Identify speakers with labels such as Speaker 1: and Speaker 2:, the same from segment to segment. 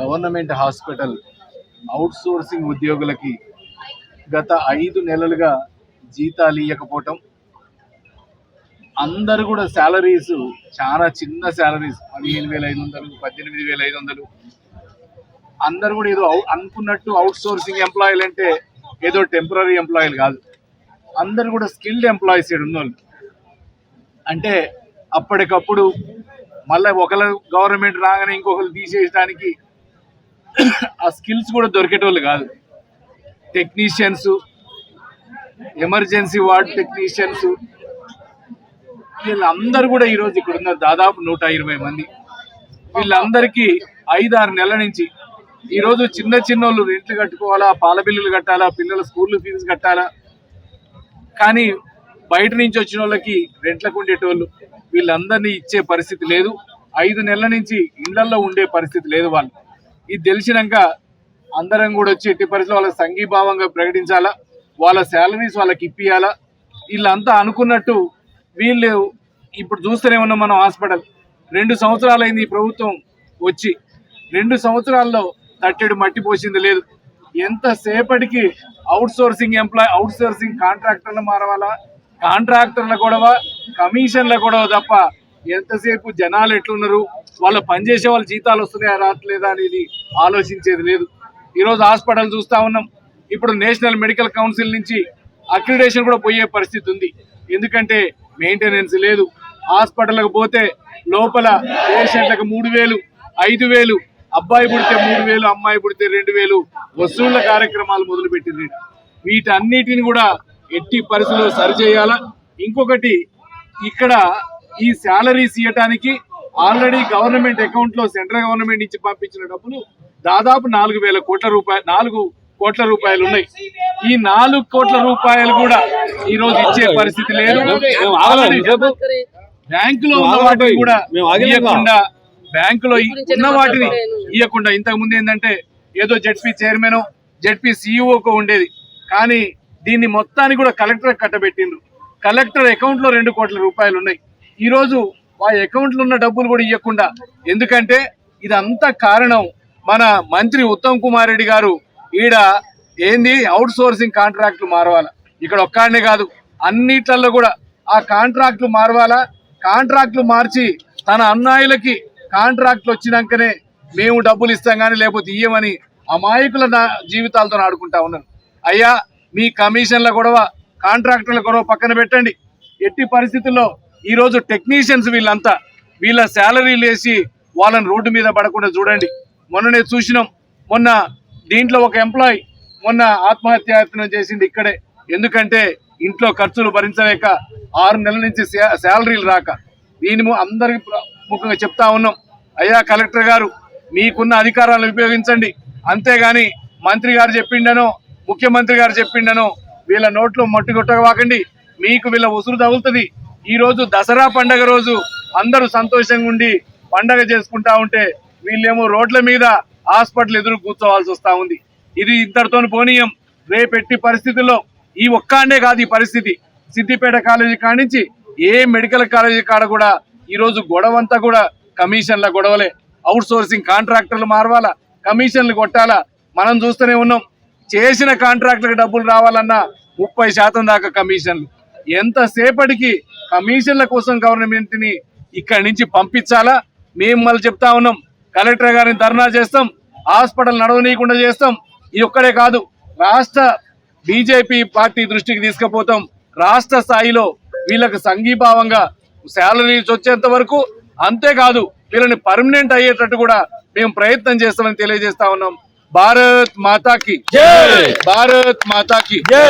Speaker 1: Government hospital out sourcing ఉద్యోగులకి గత 5 నెలలుగా జీతాలు ఇవ్వకపోవటం, అందరు కూడా శాలరీస్ చాలా చిన్న శాలరీస్ 15,500 18,500, అందరు కూడా ఏదో అనుకున్నట్టు అవుట్ సోర్సింగ్ ఎంప్లాయీలు అంటే ఏదో టెంపరీ ఎంప్లాయీలు కాదు, అందరు కూడా స్కిల్డ్ ఎంప్లాయీస్ ఉన్నోళ్ళు. అంటే అప్పటికప్పుడు మళ్ళీ ఒకరు గవర్నమెంట్ రాగానే ఇంకొకరు తీసేయడానికి ఆ స్కిల్స్ కూడా దొరికేటోళ్ళు కాదు. టెక్నీషియన్స్, ఎమర్జెన్సీ వార్డ్ టెక్నీషియన్స్, వీళ్ళందరూ కూడా ఈరోజు ఇక్కడ ఉన్న దాదాపు 120 మంది. వీళ్ళందరికీ 5-6 నెలల నుంచి ఈరోజు చిన్న వాళ్ళు రెంట్లు కట్టుకోవాలా, పాల బిల్లులు కట్టాలా, పిల్లల స్కూల్ ఫీజు కట్టాలా, కానీ బయట నుంచి వచ్చిన వాళ్ళకి రెంట్లకు ఉండేటోళ్ళు వీళ్ళందరినీ ఇచ్చే పరిస్థితి లేదు. 5 నెలల నుంచి ఇళ్లలో ఉండే పరిస్థితి లేదు వాళ్ళు. ఇది తెలిసినాక అందరం కూడా వచ్చి ఎట్టి పరిస్థితుల్లో వాళ్ళకి సంఘీభావంగా ప్రకటించాలా, వాళ్ళ శాలరీస్ వాళ్ళకి ఇప్పియాలా. వీళ్ళంతా అనుకున్నట్టు వీళ్ళు ఇప్పుడు చూస్తూనే ఉన్నాం. మనం హాస్పిటల్ 2 సంవత్సరాలు అయింది ఈ ప్రభుత్వం వచ్చి, 2 సంవత్సరాల్లో తట్టెడు మట్టి పోసింది లేదు. ఎంతసేపటికి అవుట్ సోర్సింగ్ కాంట్రాక్టర్లు మారవాలా, కాంట్రాక్టర్ల గొడవ, కమిషన్ల గొడవ తప్ప ఎంతసేపు జనాలు ఎట్లున్నారు, వాళ్ళ పనిచేసే వాళ్ళ జీతాలు వస్తున్నాయా రావట్లేదా అనేది ఆలోచించేది లేదు. ఈరోజు హాస్పిటల్ చూస్తా ఉన్నాం. ఇప్పుడు నేషనల్ మెడికల్ కౌన్సిల్ నుంచి అక్రిడేషన్ కూడా పోయే పరిస్థితి ఉంది. ఎందుకంటే మెయింటెనెన్స్ లేదు. హాస్పిటల్కి పోతే లోపల పేషెంట్లకు 3,000 5,000, అబ్బాయి పుడితే 3,000 అమ్మాయి పుడితే 2,000 వసూళ్ల కార్యక్రమాలు మొదలుపెట్టింది. వీటన్నిటిని కూడా ఎట్టి పరిస్థితుల్లో సరిచేయాలా. ఇంకొకటి, ఇక్కడ ఈ శాలరీస్ ఇవ్వటానికి ఆల్రెడీ గవర్నమెంట్ అకౌంట్ లో సెంట్రల్ గవర్నమెంట్ నుంచి పంపించిన డబ్బులు దాదాపు 4,000 కోట్ల రూపాయలు ఉన్నాయి. ఈ 4 కోట్ల రూపాయలు కూడా ఈ రోజు ఇచ్చే పరిస్థితి లేదు. బ్యాంకులో ఉన్న వాటిని కూడా ఇవ్వకుండా, బ్యాంకులో ఉన్న వాటిని ఇవ్వకుండా, ఇంతకు ముందు ఏంటంటే ఏదో జెడ్పీ చైర్మన్, జెడ్పీ సిఇఓకు ఉండేది, కానీ దీన్ని మొత్తాన్ని కూడా కలెక్టర్ కట్టబెట్టిండ్రు. కలెక్టర్ అకౌంట్ లో 2 కోట్ల రూపాయలు ఉన్నాయి. ఈ రోజు ఆ అకౌంట్ లో ఉన్న డబ్బులు కూడా ఇవ్వకుండా, ఎందుకంటే ఇదంతా కారణం మన మంత్రి ఉత్తమ్ కుమార్ రెడ్డి గారు. ఈడ ఏంది అవుట్ సోర్సింగ్ కాంట్రాక్టులు మారవాలా, ఇక్కడ ఒక్కడనే కాదు అన్నిట్లలో కూడా ఆ కాంట్రాక్టులు మారవాలా. కాంట్రాక్టులు మార్చి తన అన్నాయులకి కాంట్రాక్టులు వచ్చినాకనే మేము డబ్బులు ఇస్తాం కానీ లేకపోతే ఇయ్యమని అమాయకుల జీవితాలతో ఆడుకుంటా ఉన్నారు. అయ్యా, మీ కమిషన్ల గొడవ, కాంట్రాక్టర్ల గొడవ పక్కన పెట్టండి. ఎట్టి పరిస్థితుల్లో ఈరోజు టెక్నీషియన్స్ వీళ్ళంతా వీళ్ళ శాలరీలు వేసి వాళ్ళని రోడ్డు మీద పడకుండా చూడండి. మొన్ననే చూసినాం, మొన్న దీంట్లో ఒక ఎంప్లాయీ మొన్న ఆత్మహత్యాయత్నం చేసింది ఇక్కడే. ఎందుకంటే ఇంట్లో ఖర్చులు భరించలేక 6 నెలల నుంచి శాలరీలు రాక. దీని అందరికి ముఖ్యంగా చెప్తా ఉన్నాం, అయ్యా కలెక్టర్ గారు మీకున్న అధికారాలను ఉపయోగించండి, అంతేగాని మంత్రి గారు చెప్పిండనో ముఖ్యమంత్రి గారు చెప్పిండనో వీళ్ళ నోట్లో మట్టి కొట్టవాకండి, మీకు వీళ్ళ ఉసురు తగులుతుంది. ఈ రోజు దసరా పండగ రోజు అందరూ సంతోషంగా ఉండి పండగ చేసుకుంటా ఉంటే వీళ్ళేమో రోడ్ల మీద హాస్పిటల్ ఎదురు కూర్చోవాల్సి వస్తా ఉంది. ఇది ఇద్దరితో పోనీయం. రేపెట్టి పరిస్థితుల్లో ఈ ఒక్కాండే కాదు ఈ పరిస్థితి, సిద్దిపేట కాలేజీ కానించి ఏ మెడికల్ కాలేజీ కాడ కూడా ఈ రోజు గొడవంతా కూడా కమిషన్ల గొడవలే. అవుట్ సోర్సింగ్ కాంట్రాక్టర్లు మారవాలా, కమిషన్లు కొట్టాలా. మనం చూస్తూనే ఉన్నాం, చేసిన కాంట్రాక్టులకు డబ్బులు రావాలన్నా 30% దాకా కమిషన్లు. ఎంతసేపటికి కమిషన్ల కోసం గవర్నమెంట్ ని ఇక్కడి నుంచి పంపించాలా. మేము మళ్ళీ చెప్తా ఉన్నాం, కలెక్టర్ గారిని ధర్నా చేస్తాం, హాస్పిటల్ నడవనీయకుండా చేస్తాం. ఇది ఒక్కడే కాదు, రాష్ట్ర బీజేపీ పార్టీ దృష్టికి తీసుకుపోతాం. రాష్ట్ర స్థాయిలో వీళ్ళకి సంఘీభావంగా శాలరీస్ వచ్చేంత వరకు, అంతేకాదు వీళ్ళని పర్మనెంట్ అయ్యేటట్టు కూడా మేము ప్రయత్నం చేస్తామని తెలియజేస్తా ఉన్నాం. భారత్ మాతాకి జై, భారత్ మాతాకి జై.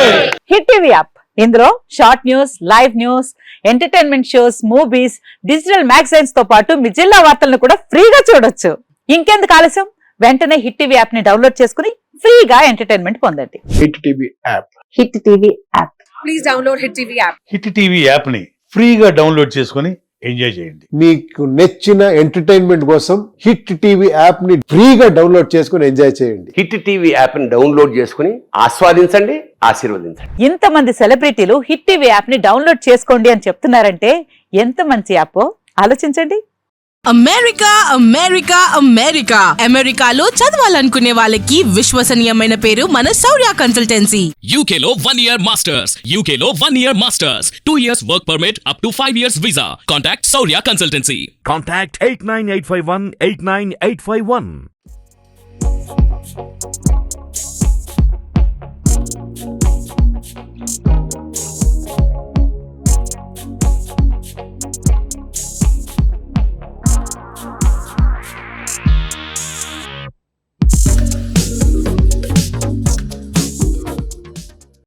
Speaker 2: హిట్ టీవీ యాప్, ఇందులో short news, live news, entertainment shows, movies, digital magazines తో పాటు మీ జిల్లా వార్తలను కూడా ఫ్రీగా చూడొచ్చు. ఇంకెందుకు ఆలస్యం, వెంటనే హిట్ టీవీ యాప్ ని డౌన్లోడ్ చేసుకుని ఫ్రీగా ఎంటర్టైన్మెంట్ పొందండి.
Speaker 1: Hit TV app,
Speaker 2: hit TV app.
Speaker 3: Please download hit TV app.
Speaker 4: Hit TV app ని ఫ్రీగా డౌన్లోడ్ చేసుకుని ఎంజాయ్ చేయండి.
Speaker 5: మీకు నచ్చిన ఎంటర్టైన్మెంట్ కోసం హిట్ టీవీ యాప్ ని ఫ్రీగా డౌన్లోడ్ చేసుకుని ఎంజాయ్ చేయండి.
Speaker 6: హిట్ టీవీ యాప్ ని డౌన్లోడ్ చేసుకుని ఆస్వాదించండి, ఆశీర్వదించండి.
Speaker 2: ఇంతమంది సెలబ్రిటీలు హిట్ టీవీ యాప్ ని డౌన్లోడ్ చేసుకోండి అని చెప్తున్నారంటే ఎంత మంచి యాప్ ఆలోచించండి.
Speaker 7: అమెరికా అమెరికా అమెరికా అమెరికాలో చదవాలనుకునే వాళ్ళకి విశ్వసనీయమైన పేరు మన శౌర్య consultancy.
Speaker 8: UK Law 1 Year Masters. UK Law 1 Year Masters. 2 years work permit up to 5 years visa. Contact Saurya Consultancy.
Speaker 9: Contact 89851 89851.